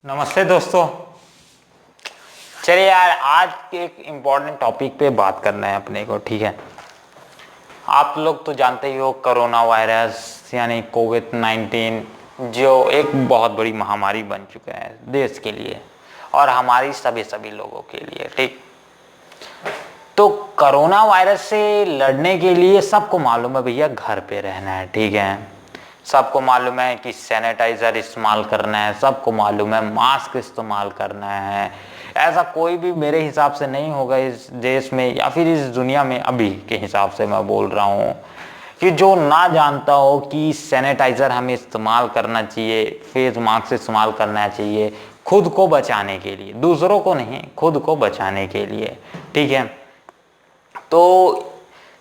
नमस्ते दोस्तों। चलिए यार, आज एक इम्पोर्टेंट टॉपिक पे बात करना है अपने को। ठीक है, आप लोग तो जानते ही हो कोरोना वायरस यानी कोविड-19 जो एक बहुत बड़ी महामारी बन चुका है देश के लिए और हमारी सभी लोगों के लिए। ठीक, तो कोरोना वायरस से लड़ने के लिए सबको मालूम है भैया घर पे रहना है। ठीक है, सबको मालूम है कि सैनिटाइज़र इस्तेमाल करना है, सबको मालूम है मास्क इस्तेमाल करना है। ऐसा कोई भी मेरे हिसाब से नहीं होगा इस देश में या फिर इस दुनिया में, अभी के हिसाब से मैं बोल रहा हूँ, कि जो ना जानता हो कि सैनिटाइज़र हमें इस्तेमाल करना चाहिए, फेस मास्क इस्तेमाल करना चाहिए खुद को बचाने के लिए, दूसरों को नहीं, खुद को बचाने के लिए। ठीक है, तो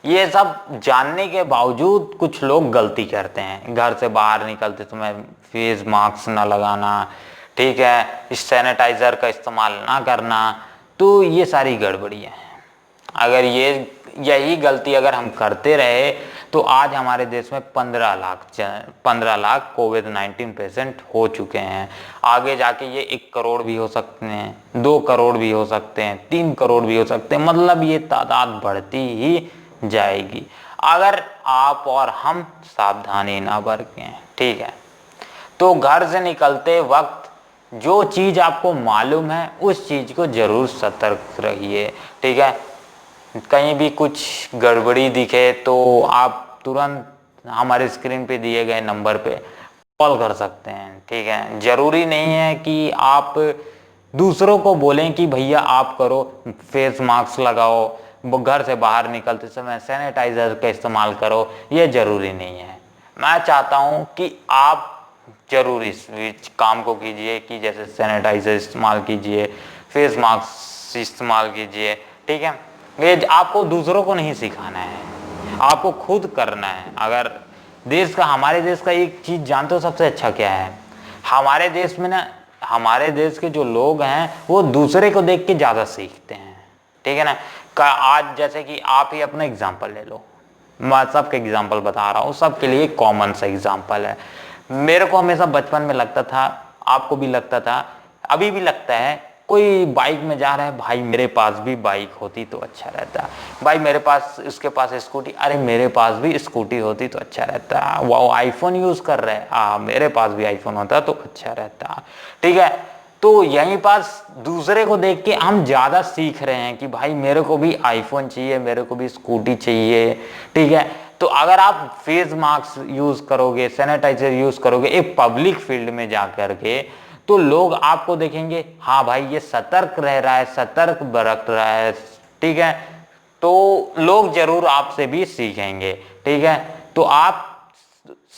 ये सब जानने के बावजूद कुछ लोग गलती करते हैं। घर से बाहर निकलते समय फेस मास्क ना लगाना, ठीक है, इस सैनिटाइज़र का इस्तेमाल ना करना, तो ये सारी गड़बड़ी है। अगर यही गलती अगर हम करते रहे तो आज हमारे देश में 15 लाख कोविड-19 पेशेंट हो चुके हैं। आगे जाके ये 1 करोड़ भी हो सकते हैं, 2 करोड़ भी हो सकते हैं, 3 करोड़ भी हो सकते हैं। मतलब ये तादाद बढ़ती ही जाएगी अगर आप और हम सावधानी ना बरतें। ठीक है, तो घर से निकलते वक्त जो चीज़ आपको मालूम है उस चीज़ को जरूर सतर्क रहिए। ठीक है, कहीं भी कुछ गड़बड़ी दिखे तो आप तुरंत हमारे स्क्रीन पे दिए गए नंबर पे कॉल कर सकते हैं। ठीक है, ज़रूरी नहीं है कि आप दूसरों को बोलें कि भैया आप करो, फेस मास्क लगाओ, घर से बाहर निकलते समय सैनिटाइज़र का इस्तेमाल करो, ये ज़रूरी नहीं है। मैं चाहता हूँ कि आप जरूर इस काम को कीजिए कि जैसे सैनिटाइज़र इस्तेमाल कीजिए, फेस मास्क इस्तेमाल कीजिए। ठीक है, ये आपको दूसरों को नहीं सिखाना है, आपको खुद करना है। अगर हमारे देश का एक चीज़ जानते हो सबसे अच्छा क्या है, हमारे देश में ना, हमारे देश के जो लोग हैं वो दूसरे को देख के ज़्यादा सीखते हैं। ठीक है ना, आज जैसे कि आप ही अपना एग्जाम्पल ले लो, मैं सबके एग्जाम्पल बता रहा हूँ, सबके लिए कॉमन सा एग्जाम्पल है। मेरे को हमेशा बचपन में लगता था, आपको भी लगता था, अभी भी लगता है, कोई बाइक में जा रहा है, भाई मेरे पास भी बाइक होती तो अच्छा रहता, भाई मेरे पास, उसके पास स्कूटी, अरे मेरे पास भी स्कूटी होती तो अच्छा रहता, वो आईफोन यूज़ कर रहे हैं, मेरे पास भी आईफोन होता तो अच्छा रहता। ठीक है, तो यहीं पास दूसरे को देख के हम ज़्यादा सीख रहे हैं कि भाई मेरे को भी आईफोन चाहिए, मेरे को भी स्कूटी चाहिए। ठीक है, तो अगर आप फेस मास्क यूज़ करोगे, सैनिटाइजर यूज़ करोगे एक पब्लिक फील्ड में जा करके, तो लोग आपको देखेंगे, हाँ भाई ये सतर्क रह रहा है, सतर्क बरत रहा है। ठीक है, तो लोग जरूर आपसे भी सीखेंगे। ठीक है, तो आप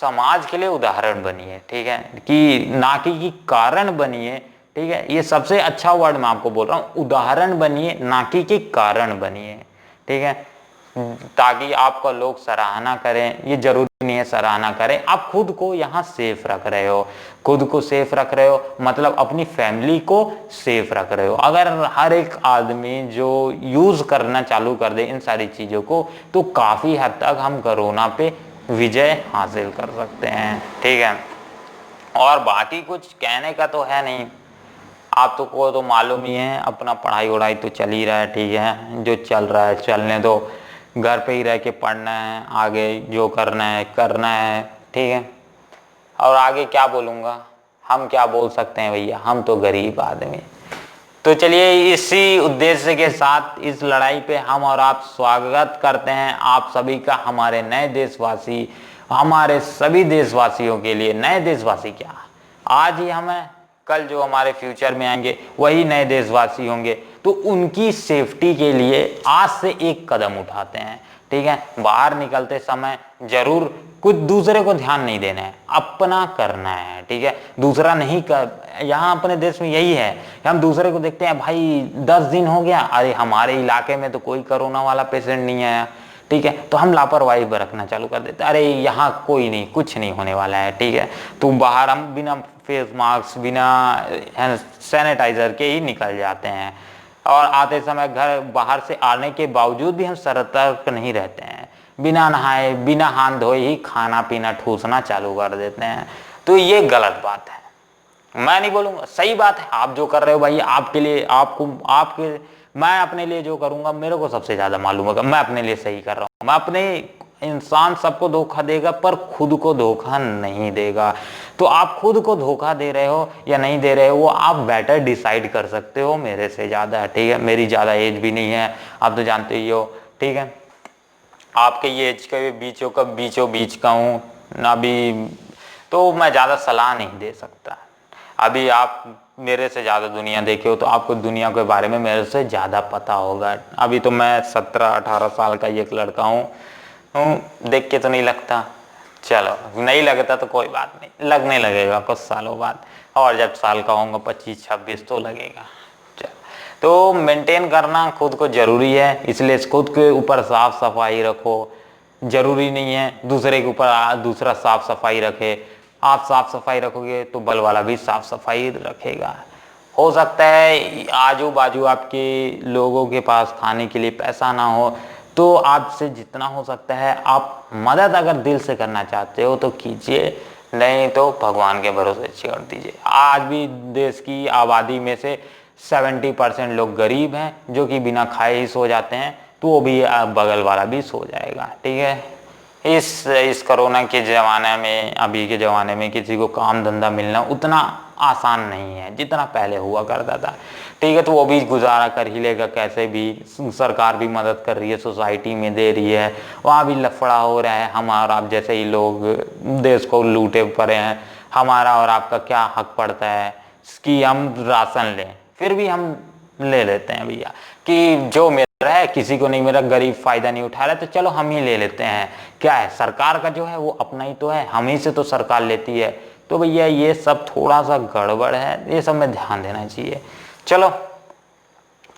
समाज के लिए उदाहरण बनिए। ठीक है, कि ना कि कारण बनिए। ठीक है, ये सबसे अच्छा वर्ड मैं आपको बोल रहा हूँ, उदाहरण बनिए, ना कि कारण बनिए। ठीक है, ताकि आपका लोग सराहना करें। ये जरूरी नहीं है सराहना करें, आप खुद को यहाँ सेफ रख रहे हो, खुद को सेफ रख रहे हो मतलब अपनी फैमिली को सेफ रख रहे हो। अगर हर एक आदमी जो यूज़ करना चालू कर दे इन सारी चीज़ों को, तो काफ़ी हद तक हम कोरोना पे विजय हासिल कर सकते हैं। ठीक है, और बाकी कुछ कहने का तो है नहीं, आप तो को तो मालूम ही है, अपना पढ़ाई वढ़ाई तो चल ही रहा है। ठीक है, जो चल रहा है चलने दो, घर पे ही रह के पढ़ना है, आगे जो करना है करना है। ठीक है, और आगे क्या बोलूँगा, हम क्या बोल सकते हैं भैया, हम तो गरीब आदमी। तो चलिए, इसी उद्देश्य के साथ इस लड़ाई पे हम और आप स्वागत करते हैं आप सभी का, हमारे नए देशवासी, हमारे सभी देशवासियों के लिए। नए देशवासी क्या, आज ही हमें, कल जो हमारे फ्यूचर में आएंगे वही नए देशवासी होंगे, तो उनकी सेफ्टी के लिए आज से एक कदम उठाते हैं। ठीक है, बाहर निकलते समय जरूर कुछ दूसरे को ध्यान नहीं देना है, अपना करना है। ठीक है, दूसरा नहीं कर, यहाँ अपने देश में यही है, हम दूसरे को देखते हैं, भाई 10 दिन हो गया, अरे हमारे इलाके में तो कोई कोरोना वाला पेशेंट नहीं आया। ठीक है, तो हम लापरवाही बरतना चालू कर देते, अरे यहाँ कोई नहीं, कुछ नहीं होने वाला है। ठीक है, तो बाहर हम बिना फेस मास्क, बिना सैनिटाइजर के ही निकल जाते हैं, और आते समय घर बाहर से आने के बावजूद भी हम सतर्क नहीं रहते हैं, बिना नहाए बिना हाथ धोए ही खाना पीना ठूसना चालू कर देते हैं। तो ये गलत बात है। मैं नहीं बोलूंगा, सही बात है, आप जो कर रहे हो भाई आपके लिए, आपको आपके, मैं अपने लिए जो करूंगा मेरे को सबसे ज्यादा मालूम होगा, मैं अपने लिए सही कर रहा हूँ। मैं अपने, इंसान सबको धोखा देगा पर खुद को धोखा नहीं देगा। तो आप खुद को धोखा दे रहे हो या नहीं दे रहे हो वो आप बेटर डिसाइड कर सकते हो मेरे से ज्यादा, ठीक है। मेरी ज्यादा एज भी नहीं है, आप तो जानते ही हो, ठीक है। आपके ये एज के बीचों बीच का हूँ ना अभी, तो मैं ज़्यादा सलाह नहीं दे सकता। अभी आप मेरे से ज़्यादा दुनिया देखे हो तो आपको दुनिया के बारे में मेरे से ज़्यादा पता होगा। अभी तो मैं 17-18 साल का एक लड़का हूँ, देख के तो नहीं लगता, चलो नहीं लगता तो कोई बात नहीं, लगने लगेगा कुछ सालों बाद, और जब साल का होगा 25-26 तो लगेगा। तो मेंटेन करना खुद को जरूरी है, इसलिए खुद के ऊपर साफ सफाई रखो। जरूरी नहीं है दूसरे के ऊपर दूसरा साफ सफाई रखे, आप साफ सफाई रखोगे तो बल वाला भी साफ सफाई रखेगा। हो सकता है आजू बाजू आपके लोगों के पास खाने के लिए पैसा ना हो, तो आपसे जितना हो सकता है आप मदद अगर दिल से करना चाहते हो तो कीजिए, नहीं तो भगवान के भरोसे छोड़ दीजिए। आज भी देश की आबादी में से 70% लोग गरीब हैं जो कि बिना खाए ही सो जाते हैं, तो वो भी बगल वाला भी सो जाएगा, ठीक है। इस कोरोना के ज़माने में, अभी के ज़माने में किसी को काम धंधा मिलना उतना आसान नहीं है जितना पहले हुआ करता था, ठीक है। तो वो भी गुजारा कर ही लेगा कैसे भी, सरकार भी मदद कर रही है, सोसाइटी में दे रही है, वहाँ भी लफड़ा हो रहा है। हम और आप जैसे ही लोग देश को लूटे पड़े हैं, हमारा और आपका क्या हक पड़ता है कि हम राशन लें, फिर भी हम ले लेते हैं भैया कि जो मिल रहा है किसी को नहीं, मेरा गरीब फायदा नहीं उठा रहा है तो चलो हम ही ले लेते हैं। क्या है, सरकार का जो है वो अपना ही तो है, हम ही से तो सरकार लेती है। तो भैया ये सब थोड़ा सा गड़बड़ है, ये सब में ध्यान देना चाहिए। चलो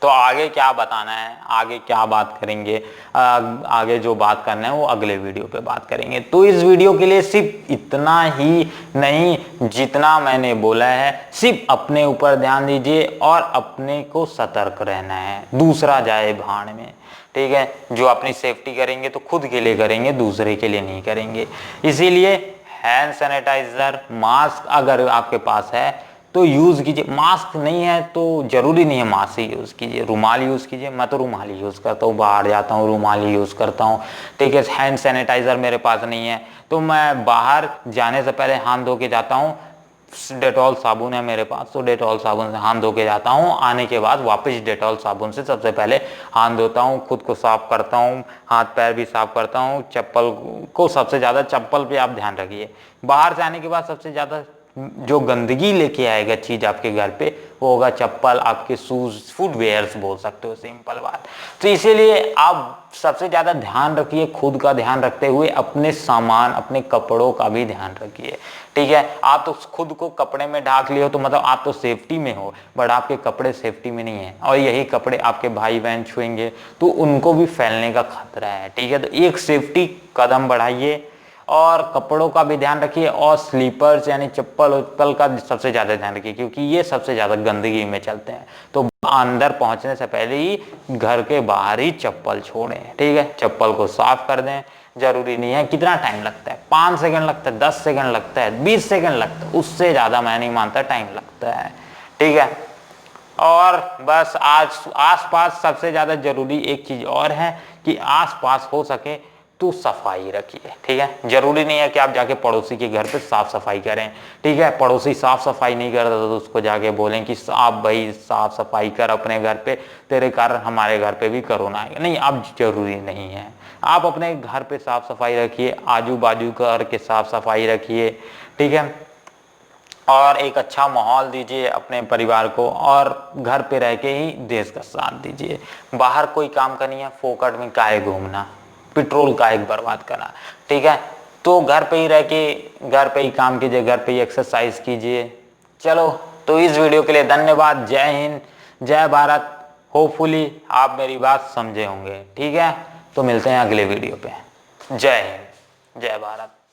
तो आगे क्या बताना है, आगे क्या बात करेंगे, आगे जो बात करना है वो अगले वीडियो पे बात करेंगे। तो इस वीडियो के लिए सिर्फ इतना ही नहीं, जितना मैंने बोला है सिर्फ अपने ऊपर ध्यान दीजिए और अपने को सतर्क रहना है, दूसरा जाए भाड़ में, ठीक है। जो अपनी सेफ्टी करेंगे तो खुद के लिए करेंगे, दूसरे के लिए नहीं करेंगे। इसीलिए हैंड सैनिटाइजर, मास्क अगर आपके पास है तो यूज़ कीजिए, मास्क नहीं है तो जरूरी नहीं है मास्क ही यूज़ कीजिए, रुमाल यूज़ कीजिए। मैं तो रुमाल ही यूज़ करता हूँ, बाहर जाता हूँ रुमाल ही यूज़ करता हूँ, ठीक है। हैंड सैनिटाइज़र मेरे पास नहीं है तो मैं बाहर जाने से पहले हाथ धो के जाता हूँ। डेटॉल साबुन है मेरे पास तो डेटॉल साबुन से हाथ धो के जाता हूँ, आने के बाद वापस डेटॉल साबुन से सबसे पहले हाथ धोता हूँ, खुद को साफ करता हूँ, हाथ पैर भी साफ करता हूँ। चप्पल को सबसे ज़्यादा, चप्पल पे आप ध्यान रखिए, बाहर से आने के बाद सबसे ज़्यादा जो गंदगी लेके आएगा चीज आपके घर पे वो होगा चप्पल, आपके शूज, फुटवेयर्स बोल सकते हो, सिंपल बात। तो इसीलिए आप सबसे ज्यादा ध्यान रखिए, खुद का ध्यान रखते हुए अपने सामान, अपने कपड़ों का भी ध्यान रखिए, ठीक है। आप तो खुद को कपड़े में ढाक लिए हो तो मतलब आप तो सेफ्टी में हो, बट आपके कपड़े सेफ्टी में नहीं है, और यही कपड़े आपके भाई बहन छुएंगे तो उनको भी फैलने का खतरा है, ठीक है। तो एक सेफ्टी कदम बढ़ाइए और कपड़ों का भी ध्यान रखिए, और स्लीपर्स यानी चप्पल उत्पल का सबसे ज़्यादा ध्यान रखिए, क्योंकि ये सबसे ज़्यादा गंदगी में चलते हैं। तो अंदर पहुंचने से पहले ही घर के बाहर ही चप्पल छोड़ें, ठीक है। चप्पल को साफ कर दें, जरूरी नहीं है कितना टाइम लगता है, 5 सेकंड लगता है, 10 सेकंड लगता है, 20 सेकंड लगता है, उससे ज़्यादा मैं नहीं मानता टाइम लगता है, ठीक है। और बस आज आसपास सबसे ज़्यादा जरूरी एक चीज़ और है कि आसपास हो सके तो सफाई रखिए, ठीक है। जरूरी नहीं है कि आप जाके पड़ोसी के घर पे साफ सफाई करें, ठीक है। पड़ोसी साफ सफाई नहीं करता तो उसको जाके बोलें कि आप भाई साफ सफाई कर अपने घर पे, तेरे कारण हमारे घर पे भी कोरोना आएगा, नहीं, अब जरूरी नहीं है। आप अपने घर पे साफ सफाई रखिए, आजू बाजू घर के साफ सफाई रखिए, ठीक है। और एक अच्छा माहौल दीजिए अपने परिवार को, और घर पे रह के ही देश का साथ दीजिए। बाहर कोई काम का नहीं है, फोकट में काहे घूमना, पेट्रोल का एक बर्बाद करना, ठीक है। तो घर पे ही रह के घर पे ही काम कीजिए, घर पे ही एक्सरसाइज कीजिए। चलो तो इस वीडियो के लिए धन्यवाद। जय हिंद, जय भारत। होपफुली आप मेरी बात समझे होंगे, ठीक है। तो मिलते हैं अगले वीडियो पे। जय हिंद, जय भारत।